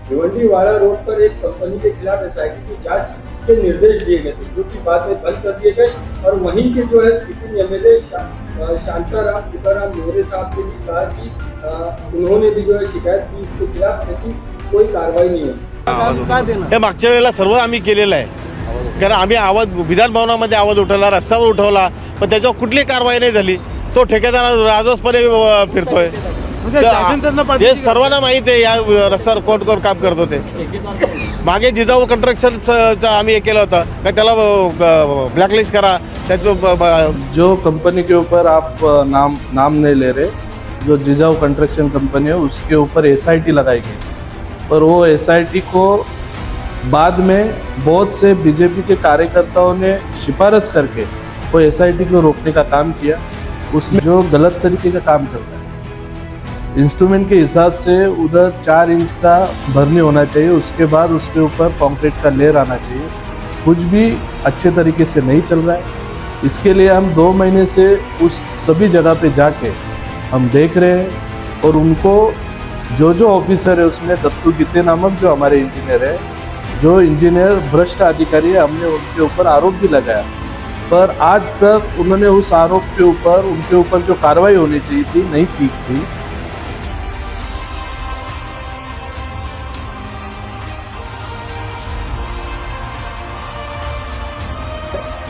भिवंडीवाड़ा road पर एक company के खिलाफ एसआईटी की जांच के निर्देश दिए गए थे, जो कि बाद में बंद कर दिए गए। और वहीं के जो है सिटिंग एमएलए शांताराम तुकाराम मोरे साहब ने भी कहा कि उन्होंने भी जो है शिकायत की इसके खिलाफ, लेकिन कोई कार्रवाई नहीं हुई। हे मागच्या वेळेला सर्व आम्ही केलेलं आहे, कारण आम्ही आवाज विधान भवनामध्ये आवाज उठवला, रस्त्यावर उठवला, पण त्याच्यावर कुठली कारवाई नाही झाली। तो ठेकेदार राजवसपणे फिरतोय। हे सर्वांना माहिती आहे या रस्त्यावर कोण कोण काम करत होते। मागे जिजाऊ कंस्ट्रक्शनचं आम्ही हे केलं होतं का त्याला ब्लॅकलिस्ट करा। जो कंपनी के ऊपर आप नाम नहीं ले रहे, जो जिजाऊ कंस्ट्रक्शन कंपनी है उसके ऊपर एसआईटी लगाई गई, पर वो एसआईटी को बाद में बहुत से बीजेपी के कार्यकर्ताओं ने सिफारिश करके वो एसआईटी को रोकने का काम किया। उसमें जो गलत तरीके का काम चल रहा है, इंस्ट्रूमेंट के हिसाब से उधर 4 इंच का भरनी होना चाहिए, उसके बाद उसके ऊपर कंक्रीट का लेयर आना चाहिए। कुछ भी अच्छे तरीके से नहीं चल रहा है। इसके लिए हम 2 महीने से उस सभी जगह पे जाके हम देख रहे हैं, और उनको जो ऑफिसर है उसमें दत्तू गीते नामक जो हमारे इंजीनियर है, जो इंजीनियर भ्रष्ट अधिकारी है, हमने उनके ऊपर आरोप भी लगाया, पर आज तक उन्होंने उस आरोप के ऊपर उनके ऊपर जो कार्रवाई होनी चाहिए थी नहीं की थी।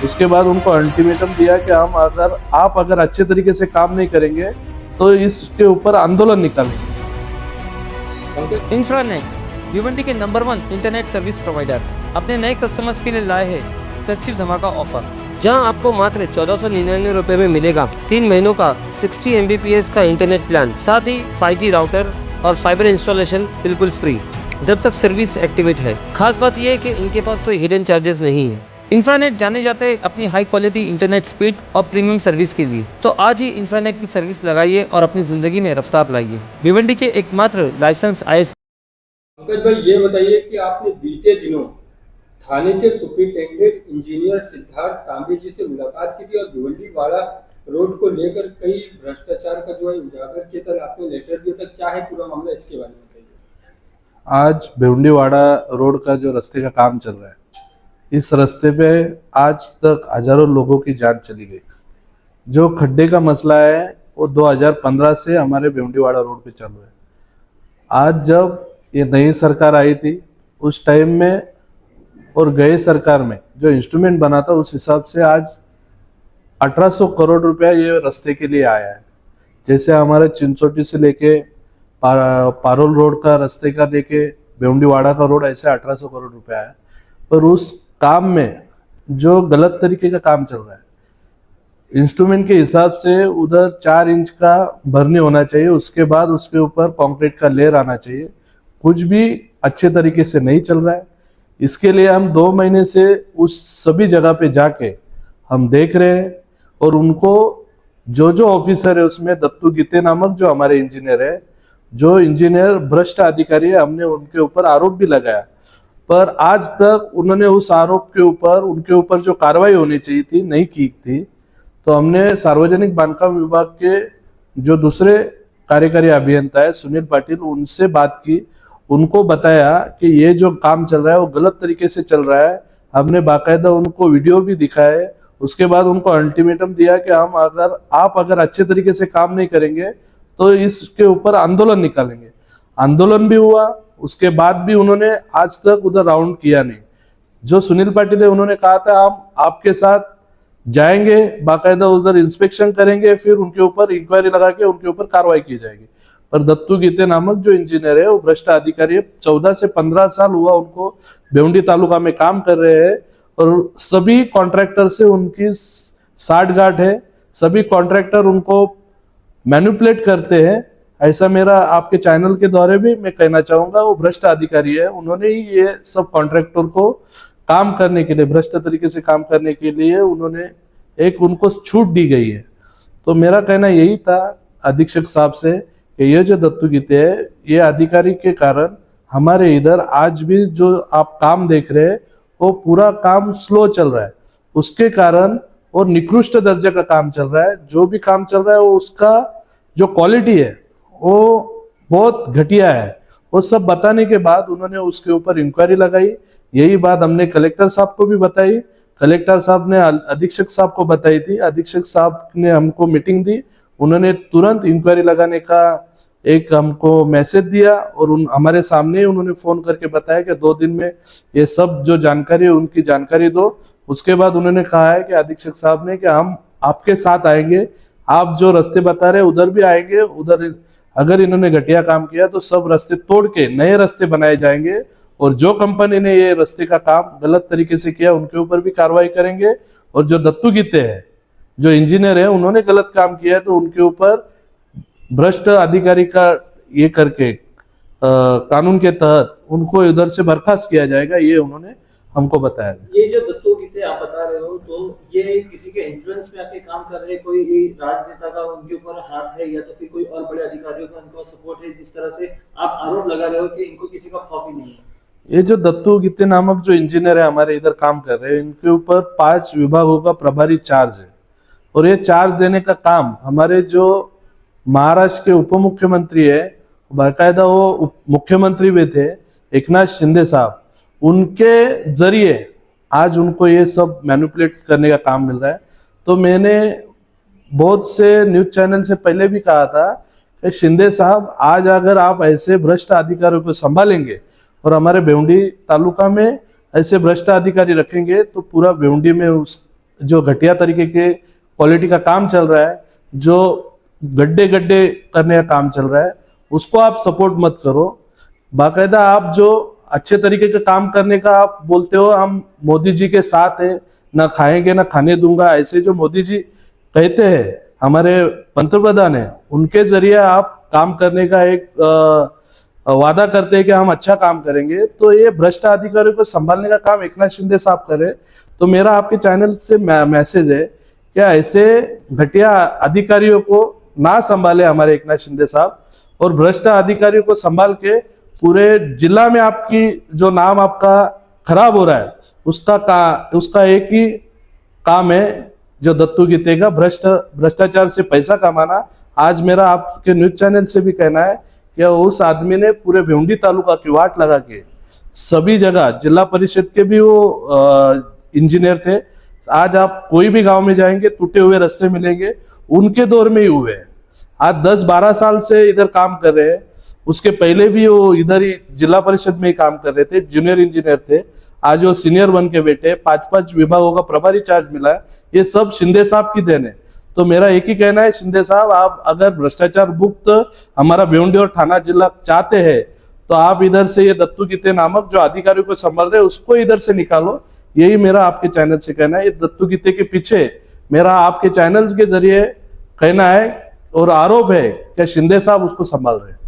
उसके बाद उनको अल्टीमेटम दिया कि आप अगर अच्छे तरीके से काम नहीं करेंगे तो इसके ऊपर आंदोलन निकालेंगे। इंफ्रानेट भिवंडी के नंबर 1 इंटरनेट सर्विस प्रोवाइडर अपने नए कस्टमर्स के लिए लाए हैं फेस्टिव धमाका ऑफर, जहां आपको मात्र 1499 रुपए में मिलेगा 3 महीनों का 60 MBPS का इंटरनेट प्लान, साथ ही 5G राउटर और फाइबर इंस्टॉलेशन बिल्कुल फ्री जब तक सर्विस एक्टिवेट है। खास बात यह है कि इनके पास कोई हिडन चार्जेस नहीं है। इंफ्रानेट जाने जाते हैं अपनी हाई क्वालिटी इंटरनेट स्पीड और प्रीमियम सर्विस के लिए, तो आज ही इंफ्रानेट की सर्विस लगाइए और अपनी जिंदगी में रफ्तार लाइए। भिवंडी के एकमात्र लाइसेंस IS। पंकज भाई, ये बताइए कि आपने बीते दिनों थाने के सुपरिटेंडेंट इंजीनियर सिद्धार्थ तांबे जी से मुलाकात की थी और भिवंडीवाड़ा रोड को लेकर कई भ्रष्टाचार का जो है उजागर किया था, आपने लेटर दिया था। क्या है पूरा मामला, इसके बारे में बताइए। आज भिवंडीवाड़ा रोड का जो रास्ते का काम चल रहा है, इस रास्ते पे आज तक हजारों लोगों की जान चली गई। जो खड्डे का मसला है वो 2015 से हमारे भिवंडीवाड़ा रोड पे चालू है। आज जब ये नई सरकार आई थी उस टाइम में और गए सरकार में जो इंस्ट्रूमेंट बना था उस हिसाब से आज 1800 करोड़ रुपया ये रास्ते के लिए आया है। जैसे हमारे चिंचोटी से लेके पारोल रोड का रास्ते का लेके भिवंडीवाड़ा का रोड, ऐसे 1800 करोड़ रुपया है। पर उस काम में जो गलत तरीके का काम चल रहा है, इंस्ट्रूमेंट के हिसाब से उधर 4 इंच का भरनी होना चाहिए, उसके बाद उसके ऊपर कंक्रीट का लेयर आना चाहिए। कुछ भी अच्छे तरीके से नहीं चल रहा है। इसके लिए हम 2 महीने से उस सभी जगह पे जाके हम देख रहे हैं, और उनको जो ऑफिसर है उसमें दत्तू गीते नामक जो हमारे इंजीनियर है, जो इंजीनियर भ्रष्ट अधिकारी है, हमने उनके ऊपर आरोप भी लगाया, पर आज तक उन्होंने उस आरोप के ऊपर उनके ऊपर जो कार्रवाई होनी चाहिए थी नहीं की थी। तो हमने सार्वजनिक बांधकाम विभाग के जो दूसरे कार्यकारी अभियंता है सुनील पाटिल, उनसे बात की, उनको बताया कि ये जो काम चल रहा है वो गलत तरीके से चल रहा है। हमने बाकायदा उनको वीडियो भी दिखाए। उसके बाद उनको अल्टीमेटम दिया कि आप अगर अच्छे तरीके से काम नहीं करेंगे तो इसके ऊपर आंदोलन निकालेंगे। आंदोलन भी हुआ, उसके बाद भी उन्होंने आज तक उधर राउंड किया नहीं। जो सुनील पाटिल है उन्होंने कहा था हम आपके साथ जाएंगे, बाकायदा उधर इंस्पेक्शन करेंगे, फिर उनके ऊपर इंक्वायरी लगा के उनके ऊपर कार्रवाई की जाएगी। पर दत्तू गीते नामक जो इंजीनियर है वो भ्रष्ट अधिकारी है। 14 से 15 साल हुआ उनको भिवंडी तालुका में काम कर रहे हैं, और सभी कॉन्ट्रैक्टर से उनकी साठगांठ है। सभी कॉन्ट्रैक्टर उनको मैनिपुलेट करते हैं। ऐसा मेरा आपके चैनल के द्वारा भी मैं कहना चाहूंगा, वो भ्रष्ट अधिकारी है। उन्होंने ही ये सब कॉन्ट्रैक्टर को काम करने के लिए, भ्रष्ट तरीके से काम करने के लिए उन्होंने उनको छूट दी गई है। तो मेरा कहना यही था अधीक्षक साहब से कि ये जो दत्तू गीते है, ये अधिकारी के कारण हमारे इधर आज भी जो आप काम देख रहे हैं वो पूरा काम स्लो चल रहा है। उसके कारण और निकृष्ट दर्जे का काम चल रहा है। जो भी काम चल रहा है वो उसका जो क्वालिटी है वो बहुत घटिया है। वो सब बताने के बाद उन्होंने उसके ऊपर इंक्वायरी लगाई। यही बात हमने कलेक्टर साहब को भी बताई, कलेक्टर साहब ने अधीक्षक साहब को बताई थी, अधीक्षक साहब ने हमको मीटिंग दी, उन्होंने तुरंत इंक्वायरी लगाने का एक हमको मैसेज दिया और हमारे सामने उन्होंने फोन करके बताया कि 2 दिन में ये सब जो जानकारी है उनकी जानकारी दो। उसके बाद उन्होंने कहा है कि अधीक्षक साहब ने कि हम आपके साथ आएंगे, आप जो रास्ते बता रहे उधर भी आएंगे, उधर अगर इन्होंने घटिया काम किया तो सब रास्ते तोड़ के नए रास्ते बनाए जाएंगे और जो कंपनी ने ये रास्ते का काम गलत तरीके से किया उनके ऊपर भी कार्रवाई करेंगे। और जो दत्तू गीते हैं, जो इंजीनियर है, उन्होंने गलत काम किया है तो उनके ऊपर भ्रष्ट अधिकारी का ये करके कानून के तहत उनको इधर से बर्खास्त किया जाएगा, ये उन्होंने हमको बताया। ये जो दत्तू गीते आप बता रहे हो, तो ये किसी के इन्फ्लुएंस में आके काम कर रहे हैं, कोई राजनेता का उनके ऊपर हाथ है या तो फिर कोई और बड़े अधिकारियों का उनका सपोर्ट है, जिस तरह से आप आरोप लगा रहे हो कि इनको किसी का खौफ ही नहीं है? ये जो दत्तू गीते नामक जो इंजीनियर है हमारे इधर काम कर रहे हैं, इनके ऊपर 5 विभागों का प्रभारी चार्ज है और ये चार्ज देने का काम हमारे जो महाराष्ट्र के उप मुख्यमंत्री है, बाकायदा वो मुख्यमंत्री भी थे, एकनाथ शिंदे साहब, उनके जरिए आज उनको ये सब मैनिपुलेट करने का काम मिल रहा है। तो मैंने बहुत से न्यूज चैनल से पहले भी कहा था कि शिंदे साहब, आज अगर आप ऐसे भ्रष्ट अधिकारियों को संभालेंगे और हमारे भिवंडी तालुका में ऐसे भ्रष्ट अधिकारी रखेंगे तो पूरा भिवंडी में उस जो घटिया तरीके के क्वालिटी का काम चल रहा है, जो गड्ढे गड्ढे करने का काम चल रहा है, उसको आप सपोर्ट मत करो। बाकायदा आप जो अच्छे तरीके का काम करने का आप बोलते हो, हम मोदी जी के साथ है, ना खाएंगे ना खाने दूंगा, ऐसे जो मोदी जी कहते हैं हमारे पंतप्रधान है, उनके जरिए आप काम करने का एक वादा करते हैं कि हम अच्छा काम करेंगे, तो ये भ्रष्ट अधिकारियों को संभालने का काम एकनाथ शिंदे साहब करे। तो मेरा आपके चैनल से मैसेज है कि ऐसे घटिया अधिकारियों को ना संभाले हमारे एकनाथ शिंदे साहब, और भ्रष्ट अधिकारियों को संभाल के पूरे जिला में आपकी जो नाम आपका खराब हो रहा है उसका एक ही काम है, जो दत्तू गीते का भ्रष्टाचार से पैसा कमाना। आज मेरा आपके न्यूज चैनल से भी कहना है कि उस आदमी ने पूरे भिवंडी तालुका की वाट लगा के सभी जगह, जिला परिषद के भी वो इंजीनियर थे, आज आप कोई भी गांव में जाएंगे टूटे हुए रास्ते मिलेंगे, उनके दौर में ही हुए हैं। आज 10-12 साल से इधर काम कर रहे हैं, उसके पहले भी वो इधर ही जिला परिषद में ही काम कर रहे थे, जूनियर इंजीनियर थे, आज वो सीनियर बन के बैठे, 5-5 विभागों का प्रभारी चार्ज मिला है। ये सब शिंदे साहब की देन है। तो मेरा एक ही कहना है, शिंदे साहब, आप अगर भ्रष्टाचार मुक्त हमारा भिवंडी और ठाना जिला चाहते हैं तो आप इधर से ये दत्तू गीते नामक जो अधिकारियों को संभाल रहे उसको इधर से निकालो। यही मेरा आपके चैनल से कहना है। ये दत्तू गीते के पीछे मेरा आपके चैनल के जरिए कहना है और आरोप है कि शिंदे साहब उसको संभाल रहे हैं।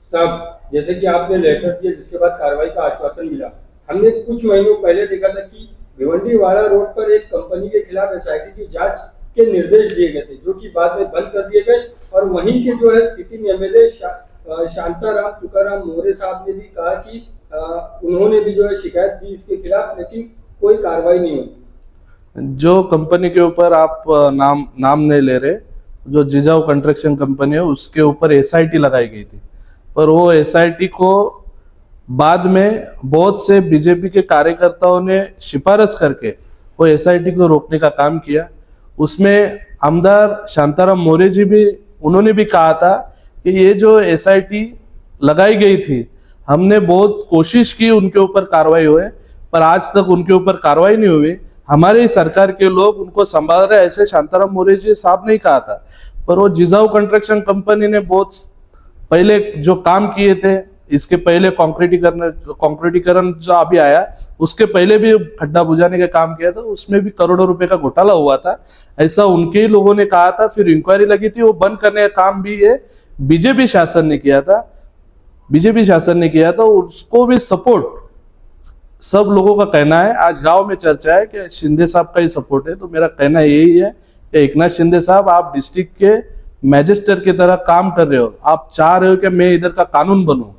साहब, जैसे कि आपने लेटर दिया जिसके बाद कार्रवाई का आश्वासन मिला, हमने कुछ महीनों पहले देखा था कि भिवंडीवाड़ा रोड पर एक कंपनी के खिलाफ एसआईटी की जांच के निर्देश दिए गए थे, जो कि बाद में बंद कर दिए गए। और वहीं के जो है सिटिंग एमएलए शांताराम तुकाराम मोरे साहब ने भी कहा कि उन्होंने भी जो है शिकायत दी इसके खिलाफ, लेकिन कोई कार्रवाई नहीं हुई। जो कंपनी के ऊपर आप नाम नहीं ले रहे, जो जिजाऊ कंस्ट्रक्शन कंपनी है, उसके ऊपर एसआईटी लगाई गई थी, पर वो एसआईटी को बाद में बहुत से बीजेपी के कार्यकर्ताओं ने सिफारिश करके वो एसआईटी को रोकने का काम किया। उसमें आमदार शांताराम मोरे जी भी, उन्होंने भी कहा था कि ये जो एसआईटी लगाई गई थी, हमने बहुत कोशिश की उनके ऊपर कार्रवाई हुए, पर आज तक उनके ऊपर कार्रवाई नहीं हुई। हमारे ही सरकार के लोग उनको संभाल रहे, ऐसे शांताराम मोरे जी साहब ने कहा था। पर वो जिजाऊ कंस्ट्रक्शन कंपनी ने बहुत पहले जो काम किए थे, इसके पहले कंक्रीटीकरण जो अभी आया, उसके पहले भी खड्डा बुझाने का काम किया था, उसमें भी करोड़ों रुपए का घोटाला हुआ था, ऐसा उनके ही लोगों ने कहा था। फिर इंक्वायरी लगी थी, वो बंद करने का काम भी ये बीजेपी शासन ने किया था, उसको भी सपोर्ट सब लोगों का कहना है। आज गांव में चर्चा है कि शिंदे साहब का ही सपोर्ट है। तो मेरा कहना यही है कि एकनाथ शिंदे साहब, आप डिस्ट्रिक्ट के मैजिस्ट्रेट की तरह काम कर रहे हो, आप चाह रहे हो कि मैं इधर का कानून बनूं,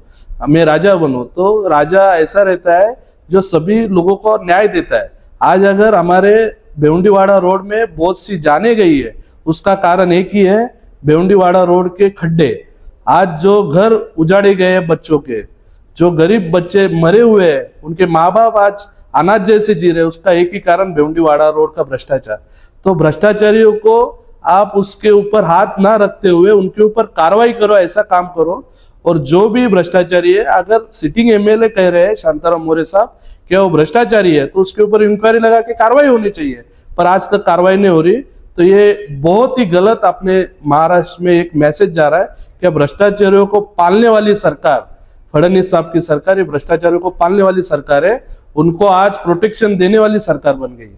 मैं राजा बनूं। तो राजा ऐसा रहता है जो सभी लोगों को न्याय देता है। आज अगर हमारे भिवंडीवाड़ा रोड में बहुत सी जाने गई है, उसका कारण एक ही है, भिवंडीवाड़ा रोड के खड्डे। आज जो घर उजाड़े गए हैं बच्चों के, जो गरीब बच्चे मरे हुए हैं, उनके माँ बाप आज अनाथ जैसे जी रहे, उसका एक ही कारण भिवंडीवाड़ा रोड का भ्रष्टाचार। तो भ्रष्टाचारियों को आप उसके ऊपर हाथ ना रखते हुए उनके ऊपर कार्रवाई करो, ऐसा काम करो। और जो भी भ्रष्टाचारी है, अगर सिटिंग एमएलए कह रहे हैं शांताराम मोरे साहब कि वो भ्रष्टाचारी है, तो उसके ऊपर इंक्वायरी लगा के कार्रवाई होनी चाहिए, पर आज तक कार्रवाई नहीं हो रही। तो ये बहुत ही गलत अपने महाराष्ट्र में एक मैसेज जा रहा है कि भ्रष्टाचारियों को पालने वाली सरकार, फडणवीस साहब की सरकार, ये भ्रष्टाचारियों को पालने वाली सरकार है, उनको आज प्रोटेक्शन देने वाली सरकार बन गई।